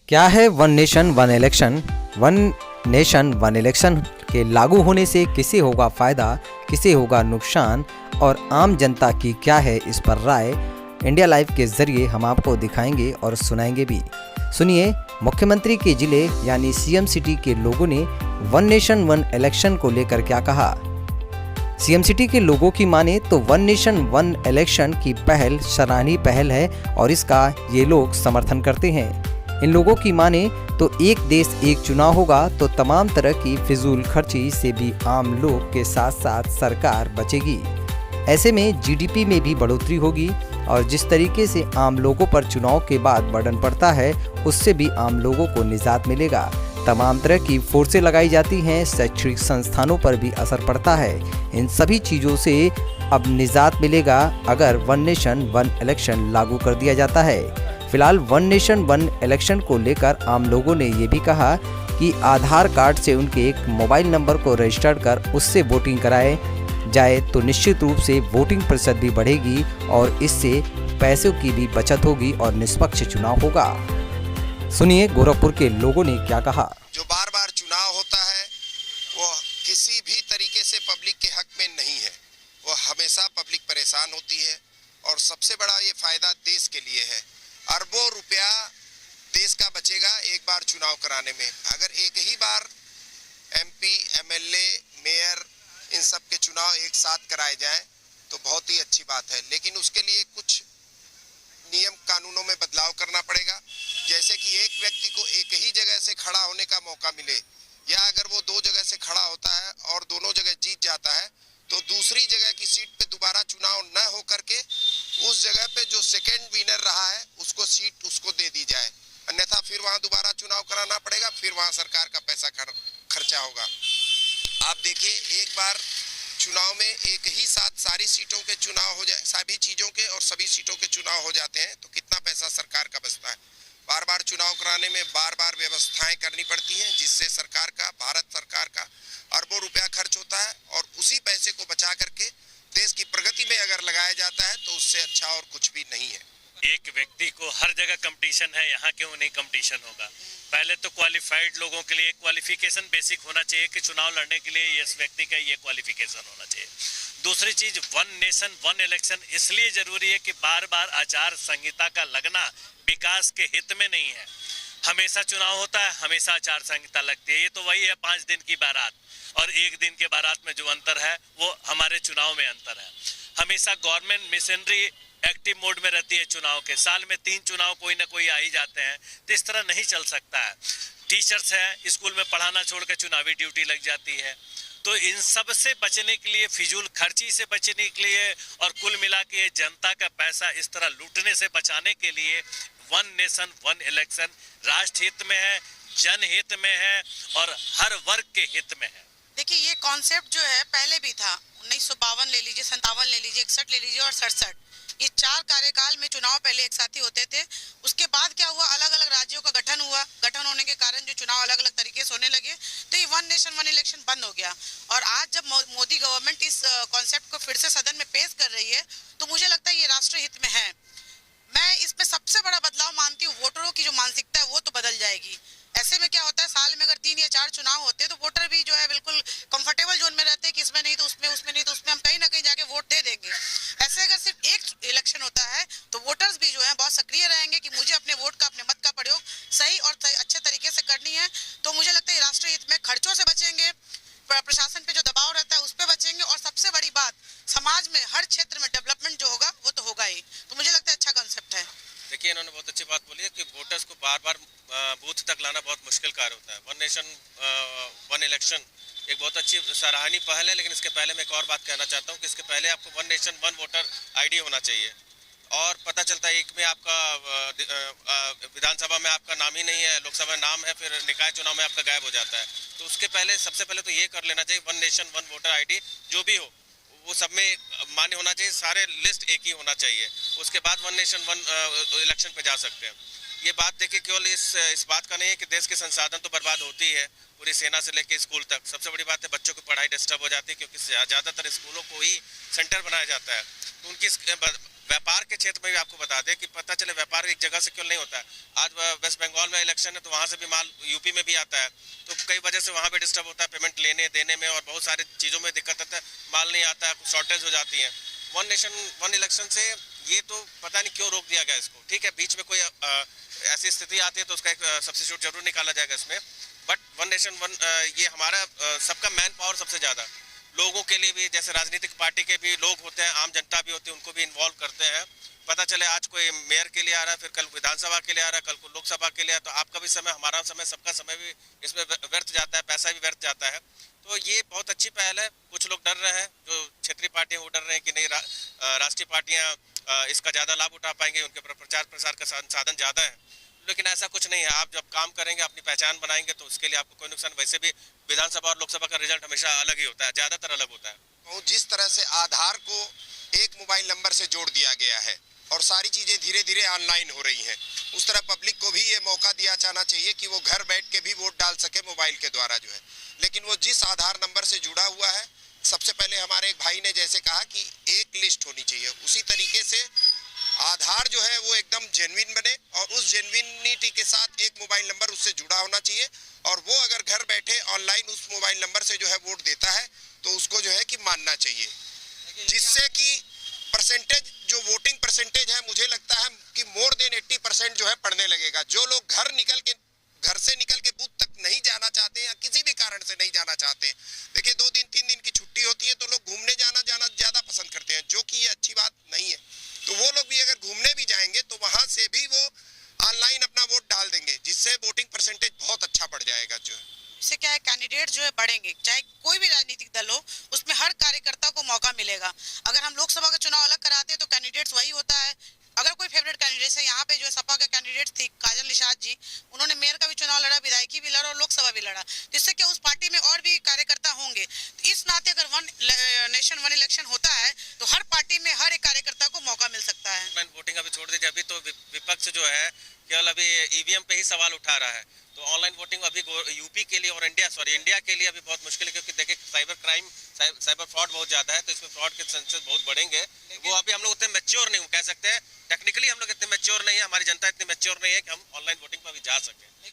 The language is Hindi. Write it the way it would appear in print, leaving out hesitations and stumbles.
क्या है one nation one election? One nation one election के लागू होने से किसे होगा फ़ायदा, किसे होगा नुकसान और आम जनता की क्या है इस पर राय? इंडिया लाइव के ज़रिए हम आपको दिखाएंगे और सुनाएंगे भी। सुनिए, मुख्यमंत्री के ज़िले यानी सीएम सिटी के लोगों ने वन नेशन वन इलेक्शन को लेकर क्या कहा। सीएम सिटी के लोगों की माने तो वन नेशन वन इलेक्शन की पहल सराहनीय पहल है और इसका ये लोग समर्थन करते हैं। इन लोगों की माने तो एक देश एक चुनाव होगा तो तमाम तरह की फिजूल खर्ची से भी आम लोग के साथ साथ सरकार बचेगी। ऐसे में जीडीपी में भी बढ़ोतरी होगी और जिस तरीके से आम लोगों पर चुनाव के बाद बर्डन पड़ता है उससे भी आम लोगों को निजात मिलेगा। तमाम तरह की फोर्सें लगाई जाती हैं, शैक्षणिक संस्थानों पर भी असर पड़ता है। इन सभी चीज़ों से अब निजात मिलेगा अगर वन नेशन वन इलेक्शन लागू कर दिया जाता है। फिलहाल वन नेशन वन इलेक्शन को लेकर आम लोगों ने ये भी कहा कि आधार कार्ड से उनके एक मोबाइल नंबर को रजिस्टर कर उससे वोटिंग कराए जाए तो निश्चित रूप से वोटिंग प्रतिशत भी बढ़ेगी और इससे पैसों की भी बचत होगी और निष्पक्ष चुनाव होगा। सुनिए गोरखपुर के लोगों ने क्या कहा। जो बार बार चुनाव होता है वो किसी भी तरीके से पब्लिक के हक में नहीं है, वो हमेशा पब्लिक परेशान होती है और सबसे बड़ा ये फायदा देश के लिए है। अरबों रुपया देश का बचेगा एक बार चुनाव कराने में। अगर एक ही बार एमपी, एमएलए, मेयर इन सब के चुनाव एक साथ कराए जाएं तो बहुत ही अच्छी बात है, लेकिन उसके लिए कुछ नियम कानूनों में बदलाव करना पड़ेगा। जैसे कि एक व्यक्ति को एक ही जगह से खड़ा होने का मौका मिले, या अगर वो दो जगह से खड़ा होता है और दोनों जगह जीत जाता है तो दूसरी जगह की सीट पे दोबारा चुनाव न हो करके उस जगह पे जो सेकंड विनर रहा है उसको सीट उसको दे दी जाए, अन्यथा फिर वहां दोबारा चुनाव कराना पड़ेगा, फिर वहां सरकार का पैसा खर्चा होगा। आप देखिए, एक बार चुनाव में एक ही साथ सारी सीटों के चुनाव हो जाए, सभी चीजों के और सभी सीटों के चुनाव हो जाते हैं तो कितना पैसा सरकार का बचता है। बार बार चुनाव कराने में बार बार व्यवस्थाएं करनी पड़ती हैं जिससे सरकार का, भारत सरकार का अरबों रुपया खर्च होता है और उसी पैसे को बचा करके देश की प्रगति में अगर लगाया जाता है तो उससे अच्छा और कुछ भी नहीं है। एक व्यक्ति को हर जगह कंपटीशन है, यहाँ क्यों नहीं कंपटीशन होगा? पहले तो क्वालिफाइड लोगों के लिए क्वालिफिकेशन बेसिक होना चाहिए कि चुनाव लड़ने के लिए इस व्यक्ति का ये क्वालिफिकेशन होना चाहिए। दूसरी चीज, वन नेशन वन इलेक्शन इसलिए जरूरी है कि बार बार आचार संहिता का लगना विकास के हित में नहीं है। हमेशा चुनाव होता है, हमेशा आचार संहिता लगती है। ये तो वही है 5 दिन की बारात और 1 दिन के बारात में जो अंतर है वो हमारे चुनाव में अंतर है। हमेशा गवर्नमेंट मिशनरी एक्टिव मोड में रहती है चुनाव के। साल में 3 चुनाव कोई ना कोई आ ही जाते हैं, तो इस तरह नहीं चल सकता है। टीचर्स हैं, स्कूल में पढ़ाना छोड़ के चुनावी ड्यूटी लग जाती है। तो इन सब से बचने के लिए, फिजूल खर्ची से बचने के लिए और कुल मिला के जनता का पैसा इस तरह लूटने से बचाने के लिए वन नेशन वन इलेक्शन राष्ट्र हित में है, जनहित में है और हर वर्ग के हित में है। देखिए, ये कॉन्सेप्ट जो है पहले भी था। 1952 ले लीजिए, 57 ले लीजिए, 61 ले लीजिए और 67। ये 4 कार्यकाल में चुनाव पहले एक साथ ही होते थे। उसके बाद क्या हुआ, अलग अलग राज्यों का गठन हुआ। गठन होने के कारण जो चुनाव अलग अलग तरीके से होने लगे तो ये वन नेशन वन इलेक्शन बंद हो गया। और आज जब मोदी गवर्नमेंट इस कॉन्सेप्ट को फिर से सदन में पेश कर रही है तो मुझे लगता है ये राष्ट्र हित में है। मैं इसमें सबसे बड़ा बदलाव मानती हूँ, वोटरों की जो मानसिकता है वो तो बदल जाएगी। ऐसे में क्या होता है, साल में अगर 3 या 4 चुनाव होते हैं तो वोटर भी जो है बिल्कुल कंफर्टेबल जोन में रहते हैं कि इसमें नहीं तो उसमें, उसमें नहीं तो उसमें, हम कहीं ना कहीं जाके वोट दे देंगे। ऐसे अगर सिर्फ एक इलेक्शन होता है तो वोटर्स भी जो है बहुत सक्रिय रहेंगे कि मुझे अपने वोट का, अपने मत का प्रयोग सही और अच्छे तरीके से करनी है। तो मुझे लगता है राष्ट्रीय हित में खर्चों से बचेंगे, प्रशासन पे जो दबाव रहता है उस पर बचेंगे और सबसे बड़ी बात, समाज में हर क्षेत्र में डेवलपमेंट जो होगा वो तो होगा ही। तो मुझे लगता है अच्छा कंसेप्ट है। देखिए, इन्होंने बहुत अच्छी बात बोली है कि वोटर्स को बार बार बूथ तक लाना बहुत मुश्किल कार्य होता है। वन नेशन वन इलेक्शन एक बहुत अच्छी सराहनीय पहल है, लेकिन इसके पहले मैं एक और बात कहना चाहता हूँ कि इसके पहले आपको one nation one voter ID होना चाहिए। और पता चलता है एक में आपका विधानसभा में आपका नाम ही नहीं है, लोकसभा में नाम है, फिर निकाय चुनाव में आपका गायब हो जाता है। तो उसके पहले, सबसे पहले तो ये कर लेना चाहिए, one nation one voter ID जो भी हो वो सब में मान्य होना चाहिए, सारे लिस्ट एक ही होना चाहिए। उसके बाद वन नेशन वन इलेक्शन पे जा सकते हैं। ये बात देखिए, केवल इस बात का नहीं है कि देश के संसाधन तो बर्बाद होती है, पूरी सेना से लेकर स्कूल तक। सबसे बड़ी बात है बच्चों की पढ़ाई डिस्टर्ब हो जाती है क्योंकि ज़्यादातर स्कूलों को ही सेंटर बनाया जाता है। तो उनकी व्यापार के क्षेत्र में भी आपको बता दें कि पता चले व्यापार एक जगह से क्यों नहीं होता है। आज वेस्ट बंगाल में इलेक्शन है तो वहाँ से भी माल यूपी में भी आता है, तो कई वजह से वहाँ भी डिस्टर्ब होता है पेमेंट लेने देने में, और बहुत सारी चीज़ों में दिक्कत आता है, माल नहीं आता है, शॉर्टेज हो जाती है। वन नेशन वन इलेक्शन से ये तो पता नहीं क्यों रोक दिया गया इसको। ठीक है, बीच में कोई ऐसी स्थिति आती है तो उसका एक सब्स्टिट्यूट जरूर निकाला जाएगा इसमें, बट वन नेशन वन ये हमारा सबका मैन पावर सबसे ज़्यादा लोगों के लिए भी, जैसे राजनीतिक पार्टी के भी लोग होते हैं, आम जनता भी होती है, उनको भी इन्वॉल्व करते हैं। पता चले आज कोई मेयर के लिए आ रहा है, फिर कल विधानसभा के लिए आ रहा है, कल को लोकसभा के लिए, तो आपका भी समय, हमारा समय, सबका समय भी इसमें व्यर्थ जाता है, पैसा भी व्यर्थ जाता है। तो ये बहुत अच्छी पहल है। कुछ लोग डर रहे हैं, जो क्षेत्रीय पार्टियां वो डर रहे हैं कि नहीं राष्ट्रीय पार्टियां इसका ज़्यादा लाभ उठा पाएंगे, उनके प्रचार प्रसार का साधन ज़्यादा है, लेकिन ऐसा कुछ नहीं है। आप जब काम करेंगे, अपनी पहचान बनाएंगे, तो उसके लिए आपको कोई नुकसान, वैसे भी विधानसभा और लोकसभा का रिजल्ट हमेशा अलग ही होता है, ज़्यादातर अलग होता है। तो जिस तरह से आधार को एक मोबाइल नंबर से जोड़ दिया गया है और सारी चीज़ें धीरे धीरे ऑनलाइन हो रही हैं, उस तरह पब्लिक को भी ये मौका दिया जाना चाहिए कि वो घर बैठ के भी वोट डाल सके मोबाइल के द्वारा जो है। लेकिन वो जिस आधार नंबर से जुड़ा हुआ है, सबसे पहले हमारे एक भाई ने जैसे कहा कि एक लिस्ट होनी चाहिए, उसी तरीके से आधार जो है वो एकदम जेन्युइन बने और उस जेन्युइनिटी के साथ एक मोबाइल नंबर उससे जुड़ा होना चाहिए, और वो अगर घर बैठे ऑनलाइन उस मोबाइल नंबर से जो है वोट देता है तो उसको जो है कि मानना चाहिए, जिससे कि परसेंटेज जो वोटिंग परसेंटेज है, मुझे लगता है कि मोर देन 80% जो है पड़ने लगेगा। जो लोग घर से निकल के बूथ तक नहीं जाना चाहते या किसी भी कारण से नहीं जाना चाहते, देखिए 2 दिन 3 दिन की छुट्टी होती है तो लोग घूमने जाना ज़्यादा पसंद करते हैं, जो कि ये अच्छी बात नहीं है। तो वो लोग भी अगर घूमने भी जाएंगे तो वहां से भी वो ऑनलाइन अपना वोट डाल देंगे, जिससे वोटिंग परसेंटेज बहुत अच्छा बढ़ जाएगा। जो है इससे क्या है, कैंडिडेट जो है बढ़ेंगे, चाहे कोई भी राजनीतिक दल हो, उसमें हर कार्यकर्ता को मौका मिलेगा। अगर हम लोकसभा का चुनाव अलग कराते हैं तो कैंडिडेट्स वही होता है। अगर कोई फेवरेट कैंडिडेट है, यहाँ पे जो है सपा का कैंडिडेट थी काजल निषाद जी, उन्होंने मेयर का भी चुनाव लड़ा, विधायकी भी लड़ा और लोकसभा भी लड़ा, जिससे क्या उस पार्टी में और भी कार्यकर्ता होंगे। तो इस नाते अगर वन नेशन वन इलेक्शन होता है तो हर पार्टी में हर एक कार्यकर्ता को मौका मिल सकता है। ऑनलाइन वोटिंग अभी छोड़ दीजिए, अभी तो विपक्ष जो है केवल अभी ईवीएम पे ही सवाल उठा रहा है। तो ऑनलाइन वोटिंग अभी यूपी के लिए और इंडिया के लिए अभी बहुत मुश्किल है, क्योंकि देखिए साइबर क्राइम, साइबर फ्रॉड बहुत ज़्यादा है, तो इसमें फ्रॉड के चांसेस बहुत बढ़ेंगे। वो अभी हम लोग उतने मैच्योर नहीं कह सकते हैं, टेक्निकली हम लोग इतने मैच्योर नहीं है, हमारी जनता इतनी मैच्योर नहीं है कि हम ऑनलाइन वोटिंग पर अभी जा सकें।